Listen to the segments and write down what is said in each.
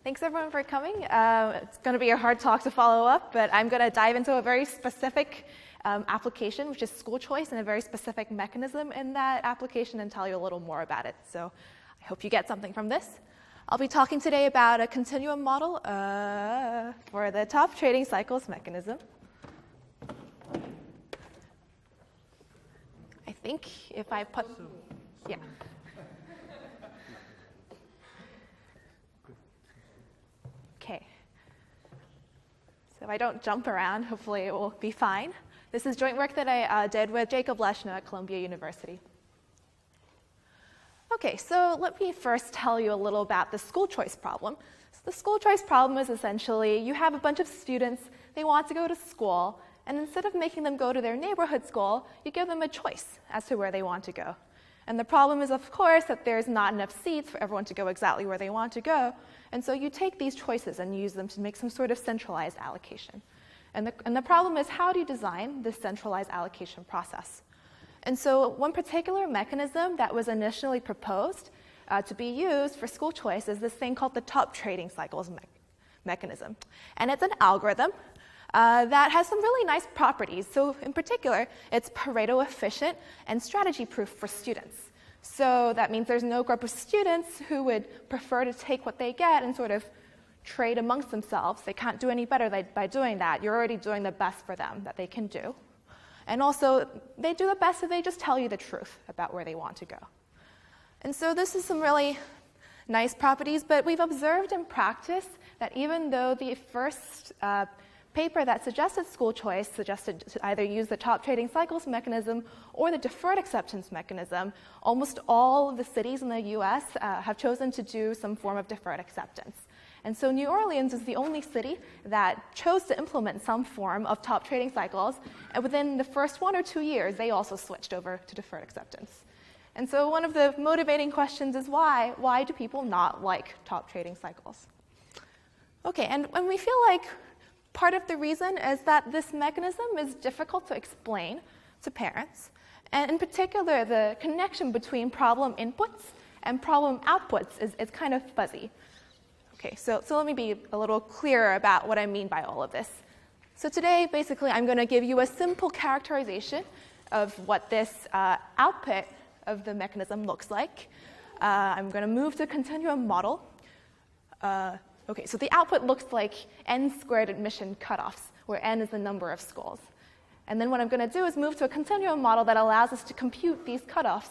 Thanks everyone for coming. It's going to be a hard talk to follow up, but I'm going to dive into a very specific application, which is school choice, and a very specific mechanism in that application, and tell you a little more about it. So I hope you get something from this. I'll be talking today about a continuum model for the top trading cycles mechanism. I think if I put, yeah. Okay. So if I don't jump around, hopefully it will be fine. This is joint work that I did with Jacob Leshner at Columbia University. Okay, so let me first tell you a little about the school choice problem. So the school choice problem is essentially you have a bunch of students, they want to go to school, and instead of making them go to their neighborhood school, you give them a choice as to where they want to go. And the problem is, of course, that there's not enough seats for everyone to go exactly where they want to go. And so you take these choices and use them to make some sort of centralized allocation. And the problem is, how do you design this centralized allocation process? And so one particular mechanism that was initially proposed to be used for school choice is this thing called the top trading cycles mechanism. And it's an algorithm that has some really nice properties. So in particular, it's Pareto efficient and strategy proof for students. So that means there's no group of students who would prefer to take what they get and sort of trade amongst themselves. They can't do any better by doing that. You're already doing the best for them that they can do. And also, they do the best if they just tell you the truth about where they want to go. And so this is some really nice properties, but we've observed in practice that even though the first paper that suggested school choice suggested to either use the top trading cycles mechanism or the deferred acceptance mechanism, almost all of the cities in the US have chosen to do some form of deferred acceptance. And so New Orleans is the only city that chose to implement some form of top trading cycles, and within the first 1 or 2 years, they also switched over to deferred acceptance. And so one of the motivating questions is why? Why do people not like top trading cycles? Okay, and we feel like part of the reason is that this mechanism is difficult to explain to parents, and in particular, the connection between problem inputs and problem outputs is kind of fuzzy. Okay, so let me be a little clearer about what I mean by all of this. So today, basically, I'm going to give you a simple characterization of what this output of the mechanism looks like. I'm going to move to a continuum model. Okay, so the output looks like n-squared admission cutoffs, where n is the number of schools. And then what I'm going to do is move to a continuum model that allows us to compute these cutoffs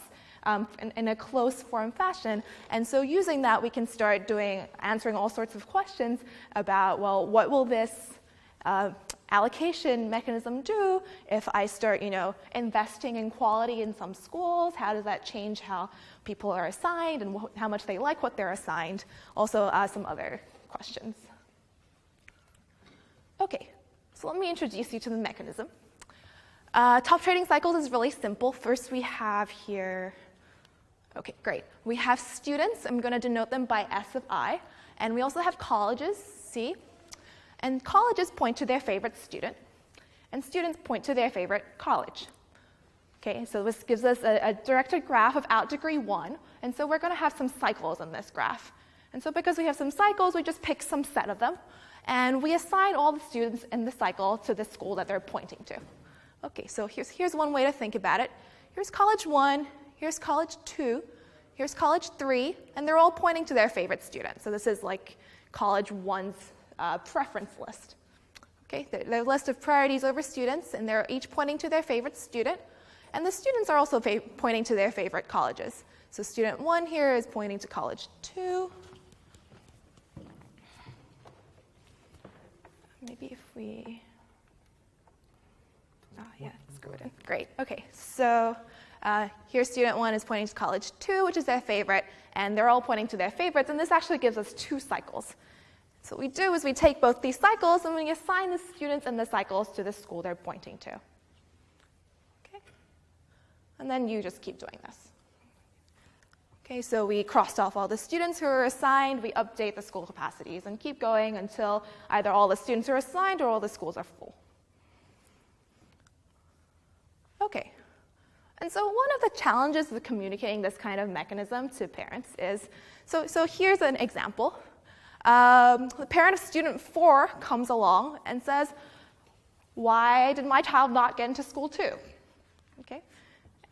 in a closed form fashion. And so using that, we can start answering all sorts of questions about, well, what will this allocation mechanism do if I start, investing in quality in some schools? How does that change how people are assigned and how much they like what they're assigned? Also, some other questions. Okay, so let me introduce you to the mechanism. Top trading cycles is really simple. First, we have here, okay, great. We have students. I'm going to denote them by S of I. And we also have colleges, C. And colleges point to their favorite student. And students point to their favorite college. Okay, so this gives us a directed graph of out degree 1. And so we're going to have some cycles in this graph. And so because we have some cycles, we just pick some set of them. And we assign all the students in the cycle to the school that they're pointing to. Okay, so here's one way to think about it. Here's college 1, here's college 2, here's college 3, and they're all pointing to their favorite student. So this is like college 1's preference list. Okay, their list of priorities over students, and they're each pointing to their favorite student. And the students are also pointing to their favorite colleges. So student 1 here is pointing to college 2. Maybe if we... yeah, screw it in. Great. Okay, so here student 1 is pointing to college 2, which is their favorite, and they're all pointing to their favorites, and this actually gives us 2 cycles. So what we do is we take both these cycles and we assign the students in the cycles to the school they're pointing to. Okay? And then you just keep doing this. Okay, so we crossed off all the students who are assigned, we update the school capacities, and keep going until either all the students are assigned or all the schools are full. Okay, and so one of the challenges of communicating this kind of mechanism to parents is, so here's an example. The parent of student 4 comes along and says, why did my child not get into school too? Okay?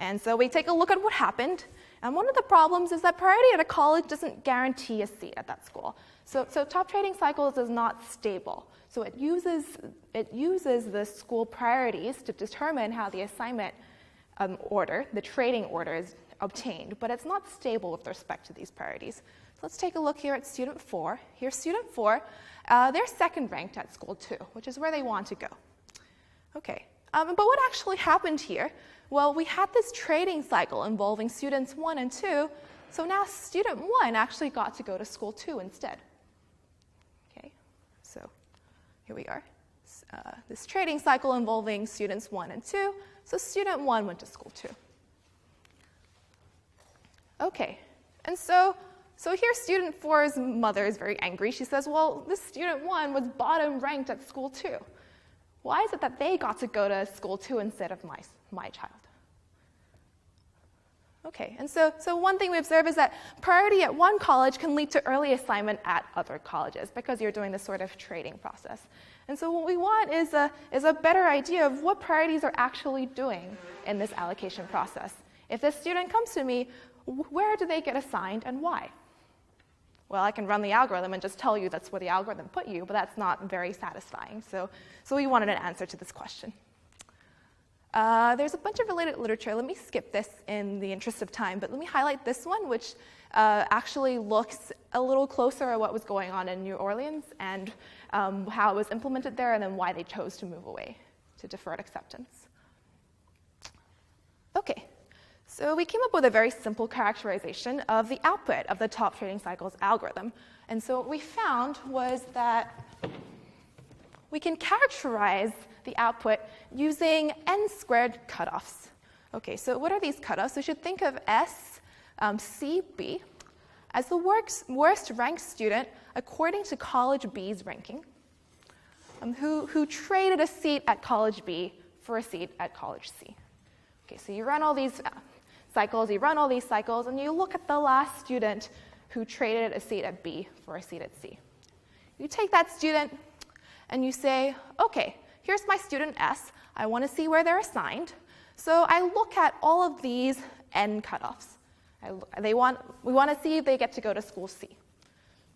And so we take a look at what happened. And one of the problems is that priority at a college doesn't guarantee a seat at that school. So top trading cycles is not stable. So it uses the school priorities to determine how the assignment order, the trading order, is obtained. But it's not stable with respect to these priorities. So let's take a look here at student 4. Here's student 4. They're second ranked at school 2, which is where they want to go. Okay, but what actually happened here? Well, we had this trading cycle involving students 1 and 2, so now student 1 actually got to go to school 2 instead. Okay, so here we are. This trading cycle involving students 1 and 2, so student 1 went to school 2. Okay, and so here student 4's mother is very angry. She says, well, this student 1 was bottom ranked at school 2. Why is it that they got to go to school 2 instead of my child? Okay, and so one thing we observe is that priority at one college can lead to early assignment at other colleges because you're doing this sort of trading process. And so what we want is a better idea of what priorities are actually doing in this allocation process. If this student comes to me, where do they get assigned and why? Well, I can run the algorithm and just tell you that's where the algorithm put you, but that's not very satisfying. So we wanted an answer to this question. There's a bunch of related literature. Let me skip this in the interest of time, but let me highlight this one, which actually looks a little closer at what was going on in New Orleans and how it was implemented there, and then why they chose to move away to deferred acceptance. Okay. So we came up with a very simple characterization of the output of the top trading cycles algorithm. And so what we found was that we can characterize the output using n-squared cutoffs. Okay, so what are these cutoffs? We should think of S, C, B as the worst ranked student according to college B's ranking, who traded a seat at college B for a seat at college C. Okay, so you run all these cycles, and you look at the last student who traded a seat at B for a seat at C. You take that student and you say, okay, here's my student S. I want to see where they're assigned. So I look at all of these N cutoffs. We want to see if they get to go to school C.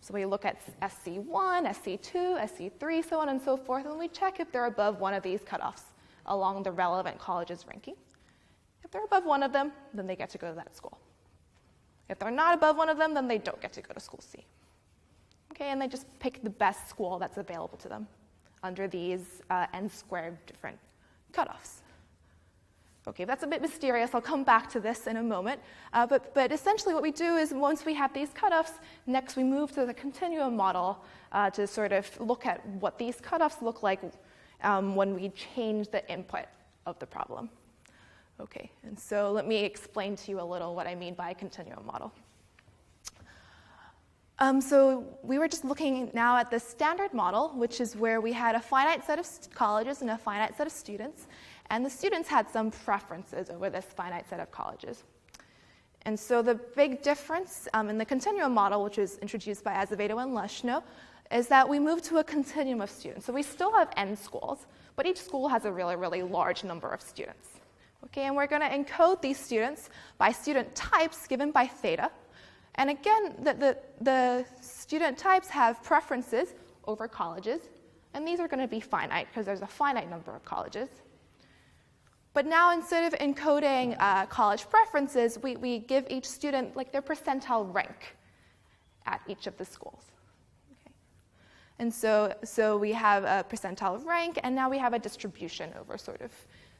So we look at SC1, SC2, SC3, so on and so forth, and we check if they're above one of these cutoffs along the relevant college's ranking. If they're above one of them, then they get to go to that school. If they're not above one of them, then they don't get to go to school C. Okay, and they just pick the best school that's available to them under these n-squared different cutoffs. Okay, that's a bit mysterious. I'll come back to this in a moment. But essentially what we do is once we have these cutoffs, next we move to the continuum model to sort of look at what these cutoffs look like when we change the input of the problem. Okay, and so let me explain to you a little what I mean by a continuum model. So we were just looking now at the standard model, which is where we had a finite set of colleges and a finite set of students, and the students had some preferences over this finite set of colleges. And so the big difference in the continuum model, which was introduced by Azevedo and Leshno, is that we move to a continuum of students. So we still have n schools, but each school has a really, really large number of students. Okay, and we're going to encode these students by student types given by theta. And again, the student types have preferences over colleges, and these are going to be finite because there's a finite number of colleges. But now instead of encoding college preferences, we give each student like their percentile rank at each of the schools. Okay. And so we have a percentile rank, and now we have a distribution over sort of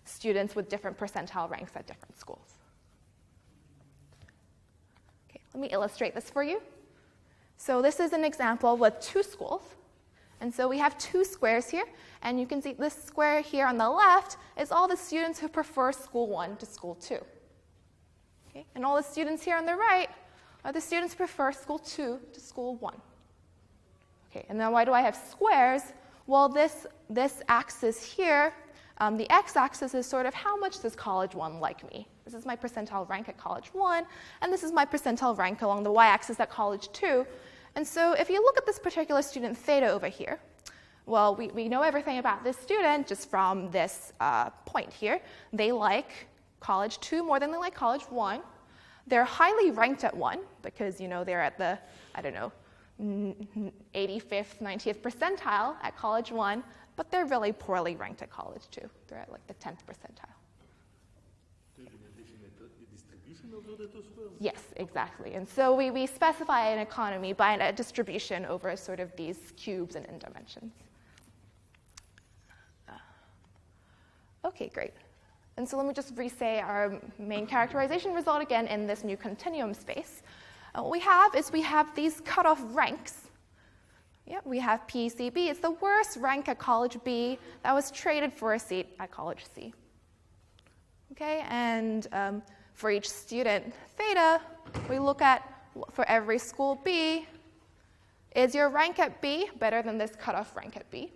students with different percentile ranks at different schools. Okay, let me illustrate this for you. So this is an example with two schools. And so we have two squares here, and you can see this square here on the left is all the students who prefer school 1 to school 2. Okay? And all the students here on the right are the students who prefer school 2 to school 1. Okay, and then why do I have squares? Well, this axis here, the x-axis is sort of how much does college 1 like me? This is my percentile rank at college 1, and this is my percentile rank along the y-axis at college 2. And so if you look at this particular student theta over here, well, we know everything about this student just from this point here. They like college 2 more than they like college 1. They're highly ranked at 1 because, they're at the, 85th, 90th percentile at college 1, but they're really poorly ranked at college 2. They're at like the 10th percentile. Yes, exactly. And so we specify an economy by a distribution over sort of these cubes and n dimensions. Okay, great. And so let me just re-say our main characterization result again in this new continuum space. What we have these cutoff ranks. Yeah, we have PCB. It's the worst rank at college B that was traded for a seat at college C. Okay, and for each student theta, we look at, for every school B, is your rank at B better than this cutoff rank at B?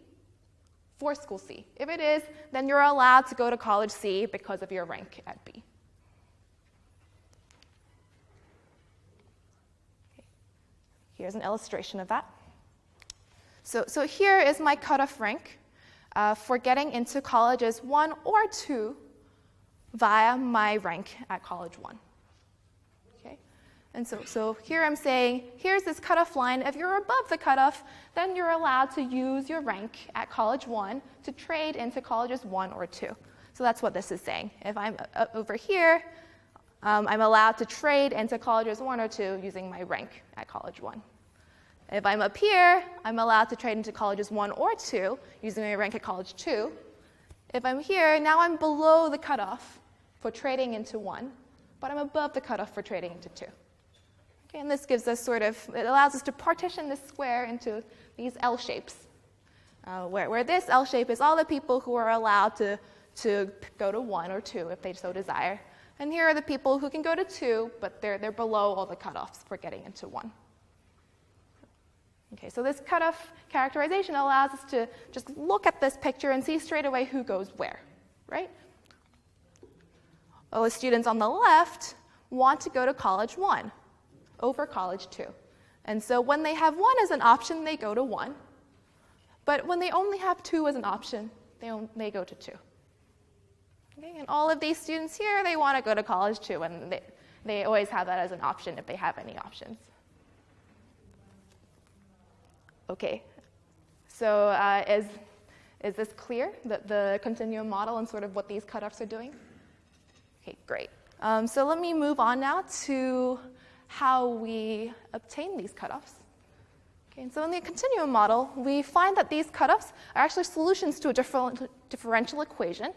For school C. If it is, then you're allowed to go to college C because of your rank at B. Okay. Here's an illustration of that. So here is my cutoff rank for getting into colleges 1 or 2 via my rank at college 1. Okay? And so here I'm saying, here's this cutoff line. If you're above the cutoff, then you're allowed to use your rank at college 1 to trade into colleges 1 or 2. So that's what this is saying. If I'm over here, I'm allowed to trade into colleges 1 or 2 using my rank at college 1. If I'm up here, I'm allowed to trade into colleges 1 or 2 using my rank at college 2. If I'm here, now I'm below the cutoff for trading into 1, but I'm above the cutoff for trading into 2. Okay, and this gives us it allows us to partition this square into these L shapes, where this L shape is all the people who are allowed to go to 1 or 2 if they so desire. And here are the people who can go to 2, but they're below all the cutoffs for getting into 1. Okay, so this cutoff characterization allows us to just look at this picture and see straight away who goes where, right? Well, the students on the left want to go to college 1 over college 2. And so when they have 1 as an option, they go to 1. But when they only have 2 as an option, they go to 2. Okay, and all of these students here, they want to go to college 2, and they always have that as an option if they have any options. Okay, so is this clear, the continuum model and sort of what these cutoffs are doing? Okay, great. So let me move on now to how we obtain these cutoffs. Okay, and so in the continuum model, we find that these cutoffs are actually solutions to a differential equation,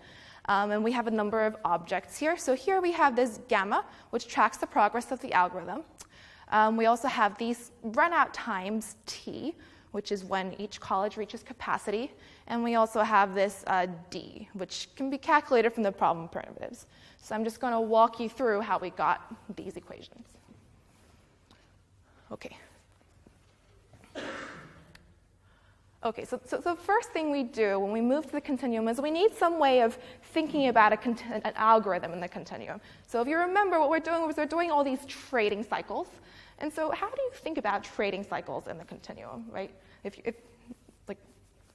and we have a number of objects here. So here we have this gamma, which tracks the progress of the algorithm. We also have these runout times t, which is when each college reaches capacity. And we also have this d, which can be calculated from the problem primitives. So I'm just going to walk you through how we got these equations. Okay. Okay, so the first thing we do when we move to the continuum is we need some way of thinking about an algorithm in the continuum. So if you remember, what we're doing is we're doing all these trading cycles. And so how do you think about trading cycles in the continuum, right?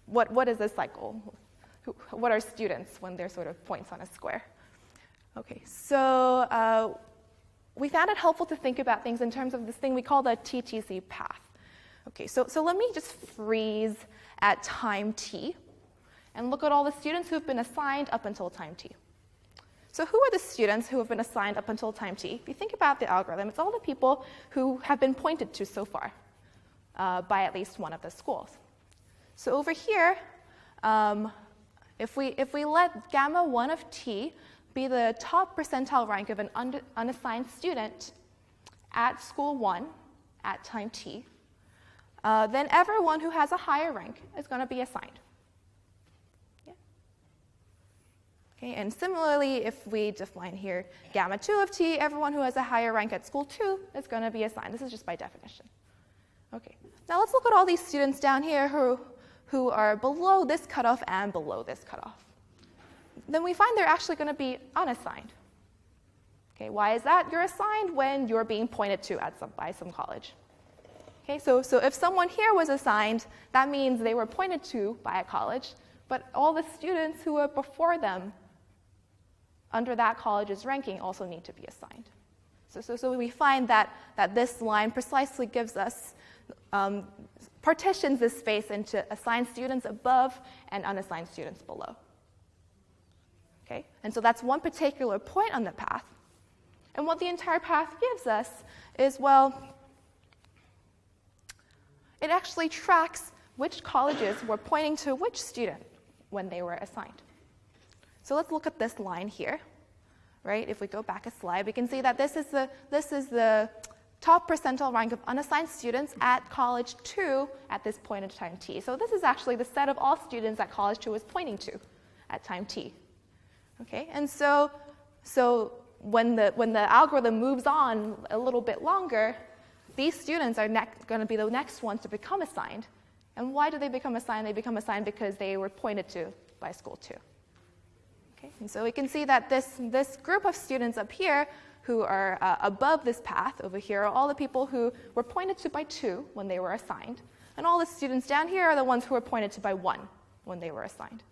What is a cycle? What are students when they're sort of points on a square? Okay, so we found it helpful to think about things in terms of this thing we call the TTC path. Okay, so let me just freeze at time t and look at all the students who've been assigned up until time t. So who are the students who have been assigned up until time t? If you think about the algorithm, it's all the people who have been pointed to so far by at least one of the schools. So over here, if we let gamma 1 of t be the top percentile rank of an unassigned student at school 1 at time t, then everyone who has a higher rank is going to be assigned. Yeah. Okay, and similarly, if we define here gamma 2 of t, everyone who has a higher rank at school 2 is going to be assigned. This is just by definition. Okay, now let's look at all these students down here who are below this cutoff and below this cutoff. Then we find they're actually going to be unassigned. Okay, why is that? You're assigned when you're being pointed to by some college. Okay, so if someone here was assigned, that means they were pointed to by a college, but all the students who were before them under that college's ranking also need to be assigned. So we find that this line precisely gives us, partitions this space into assigned students above and unassigned students below. Okay? And so that's one particular point on the path. And what the entire path gives us is, well, it actually tracks which colleges were pointing to which student when they were assigned. So let's look at this line here. Right? If we go back a slide, we can see that this is the top percentile rank of unassigned students at college 2 at this point in time t. So this is actually the set of all students that college 2 was pointing to at time t. Okay? And so when the algorithm moves on a little bit longer, these students are going to be the next ones to become assigned. And why do they become assigned? They become assigned because they were pointed to by school 2. Okay? And so we can see that this group of students up here who are above this path over here are all the people who were pointed to by 2 when they were assigned. And all the students down here are the ones who were pointed to by 1 when they were assigned.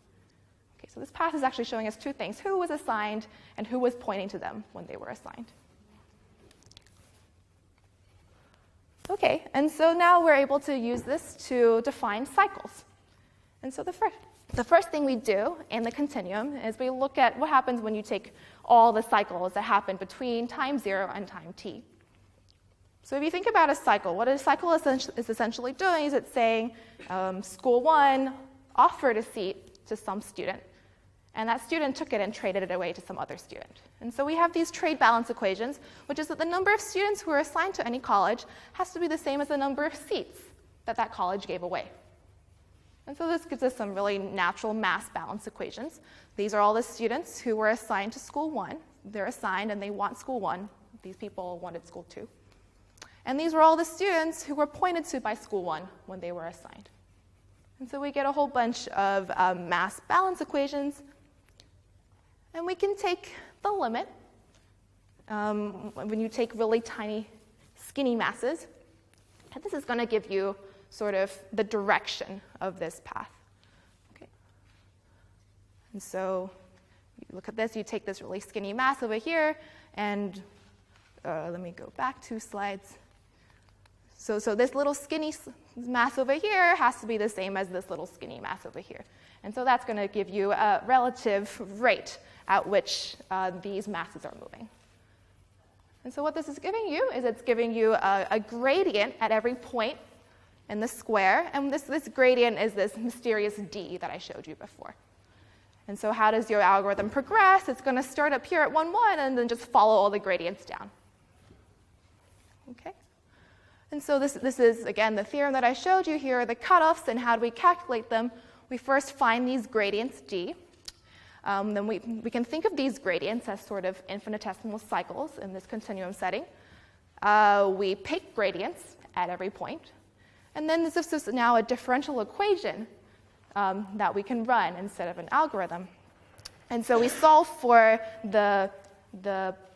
Okay, so this path is actually showing us two things: who was assigned and who was pointing to them when they were assigned. Okay, and so now we're able to use this to define cycles. And so the first thing we do in the continuum is we look at what happens when you take all the cycles that happen between time 0 and time t. So if you think about a cycle, what a cycle is essentially doing is it's saying school 1 offered a seat to some student, and that student took it and traded it away to some other student. And so we have these trade balance equations, which is that the number of students who are assigned to any college has to be the same as the number of seats that college gave away. And so this gives us some really natural mass balance equations. These are all the students who were assigned to school 1. They're assigned and they want school 1. These people wanted school 2. And these were all the students who were pointed to by school 1 when they were assigned. And so we get a whole bunch of mass balance equations. And we can take the limit when you take really tiny, skinny masses. And this is going to give you sort of the direction of this path. Okay. And so you look at this, you take this really skinny mass over here, and let me go back 2 slides. So this little skinny mass over here has to be the same as this little skinny mass over here. And so that's going to give you a relative rate at which these masses are moving. And so what this is giving you is it's giving you a gradient at every point in the square, and this gradient is this mysterious d that I showed you before. And so how does your algorithm progress? It's going to start up here at 1, 1, and then just follow all the gradients down. Okay? And so this is, again, the theorem that I showed you. Here are the cutoffs, and how do we calculate them? We first find these gradients d. Then we can think of these gradients as sort of infinitesimal cycles in this continuum setting. We pick gradients at every point. And then this is now a differential equation that we can run instead of an algorithm. And so we solve for the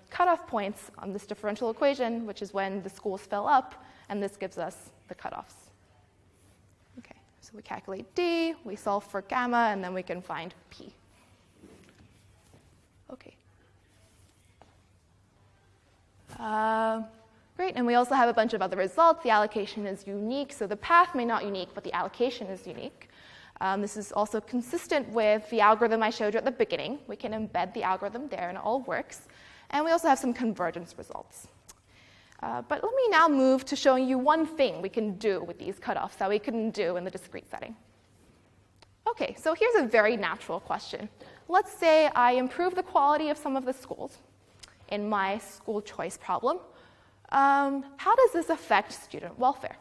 cutoff points on this differential equation, which is when the schools fill up, and this gives us the cutoffs. Okay, so we calculate d, we solve for gamma, and then we can find p. Okay. Great, and we also have a bunch of other results. The allocation is unique, so the path may not be unique, but the allocation is unique. This is also consistent with the algorithm I showed you at the beginning. We can embed the algorithm there, and it all works. And we also have some convergence results. But let me now move to showing you one thing we can do with these cutoffs that we couldn't do in the discrete setting. Okay, so here's a very natural question. Let's say I improve the quality of some of the schools in my school choice problem. How does this affect student welfare?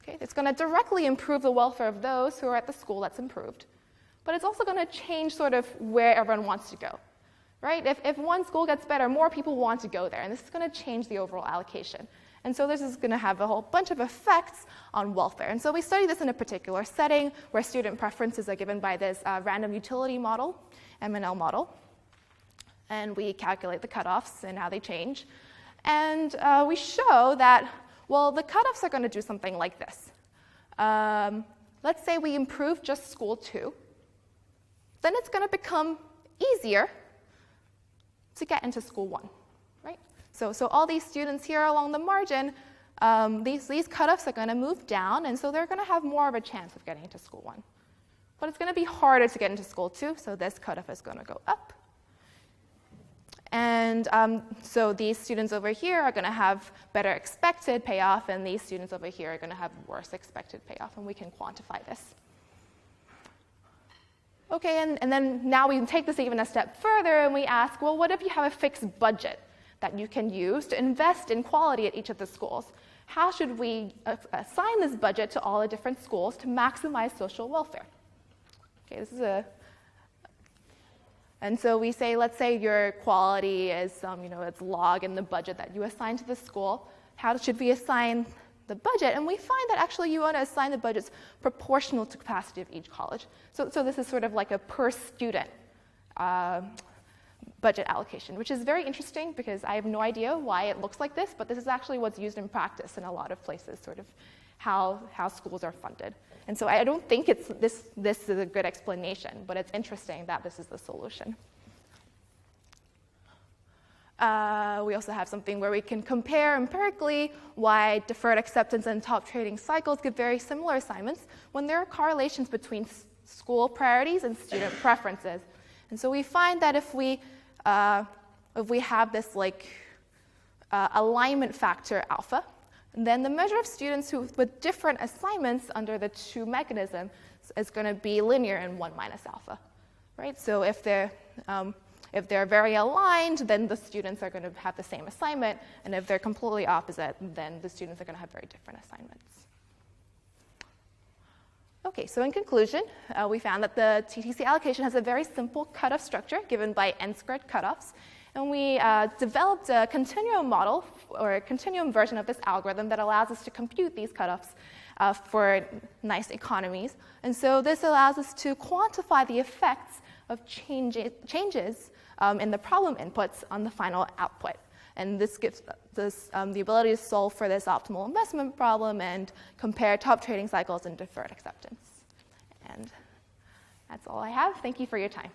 Okay, it's going to directly improve the welfare of those who are at the school that's improved. But it's also going to change sort of where everyone wants to go. Right? If one school gets better, more people want to go there, and this is going to change the overall allocation. And so this is going to have a whole bunch of effects on welfare. And so we study this in a particular setting where student preferences are given by this random utility model, MNL model. And we calculate the cutoffs and how they change. And we show that Well, the cutoffs are going to do something like this. Let's say we improve just school 2. Then it's going to become easier to get into school 1, right? So all these students here along the margin, these cutoffs are going to move down, and so they're going to have more of a chance of getting into school 1. But it's going to be harder to get into school 2, so this cutoff is going to go up. And so these students over here are going to have better expected payoff, and these students over here are going to have worse expected payoff, and we can quantify this. Okay, and then now we take this even a step further, and we ask, well, what if you have a fixed budget that you can use to invest in quality at each of the schools? How should we assign this budget to all the different schools to maximize social welfare? Okay, this is and so we say, let's say your quality is, it's log in the budget that you assign to the school. How should we assign the budget? And we find that actually you want to assign the budgets proportional to capacity of each college. So this is sort of like a per student budget allocation, which is very interesting because I have no idea why it looks like this, but this is actually what's used in practice in a lot of places, sort of how schools are funded. And so I don't think this is a good explanation, but it's interesting that this is the solution. We also have something where we can compare empirically why deferred acceptance and top trading cycles give very similar assignments when there are correlations between school priorities and student preferences. And so we find that if we have this alignment factor alpha, then the measure of students with different assignments under the 2 mechanism is going to be linear in 1 minus alpha, right? So if they're very aligned, then the students are going to have the same assignment, and if they're completely opposite, then the students are going to have very different assignments. Okay, so in conclusion, we found that the TTC allocation has a very simple cutoff structure given by n-squared cutoffs. And we developed a continuum model, or a continuum version of this algorithm that allows us to compute these cutoffs for nice economies. And so this allows us to quantify the effects of changes in the problem inputs on the final output. And this gives us the ability to solve for this optimal investment problem and compare top trading cycles and deferred acceptance. And that's all I have. Thank you for your time.